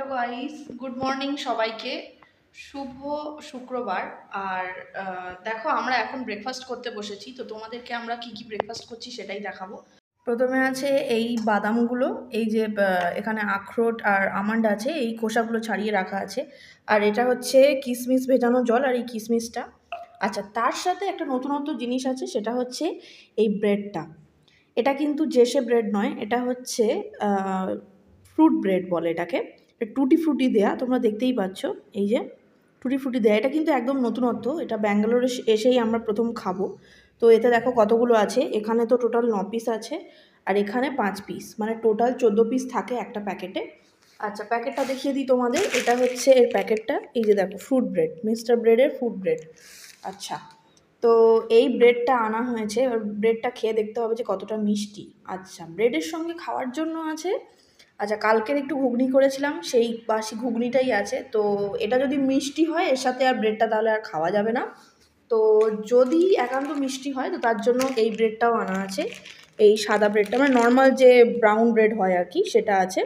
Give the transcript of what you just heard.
Hello guys, good morning সবাইকে। শুভ শুক্রবার। আর দেখো, আমরা এখন ব্রেকফাস্ট করতে বসেছি। তো তোমাদেরকে আমরা কি কি ব্রেকফাস্ট করছি সেটাই দেখাবো। প্রথমে আছে এই বাদামগুলো, এই যে এখানে আখরোট আর আমন্ড আছে, এই খোসাগুলো ছাড়িয়ে রাখা আছে। আর এটা হচ্ছে কিশমিশ ভেজানো জল, আর এই কিশমিশটা। আচ্ছা, তার সাথে একটা নতুনত্ব জিনিস আছে, সেটা হচ্ছে এই ব্রেডটা। এটা কিন্তু জেসে ব্রেড নয়, এটা হচ্ছে ফ্রুট ব্রেড বলে এটাকে। টুটি ফ্রুটি দেয়া, তোমরা দেখতেই পাচ্ছ, এই যে টুটি ফ্রুটি দেয়া। এটা কিন্তু একদম নতুনত্ব, এটা ব্যাঙ্গালোরে এসেই আমরা প্রথম খাবো। তো এতে দেখো কতগুলো আছে, এখানে তো টোটাল 9 পিস আছে, আর এখানে 5 পিস, মানে টোটাল 14 পিস থাকে একটা প্যাকেটে। আচ্ছা, প্যাকেটটা দেখিয়ে দিই তোমাদের। এটা হচ্ছে এর প্যাকেটটা, এই যে দেখো, ফ্রুট ব্রেড, মিস্টার ব্রেডের ফ্রুট ব্রেড। আচ্ছা, তো এই ব্রেডটা আনা হয়েছে, এবার ব্রেডটা খেয়ে দেখতে হবে যে কতটা মিষ্টি। আচ্ছা, ব্রেডের সঙ্গে খাওয়ার জন্য আছে, আচ্ছা কালকের একটু ঘুগনি করেছিলাম, সেই বাসি ঘুগনিটাই আছে। তো এটা যদি মিষ্টি হয় এর সাথে আর ব্রেডটা তাহলে আর খাওয়া যাবে না। তো যদি একান্ত মিষ্টি হয় তো তার জন্য এই ব্রেডটাও আনা আছে, এই সাদা ব্রেডটা, মানে নর্মাল যে ব্রাউন ব্রেড হয় আর কি, সেটা আছে।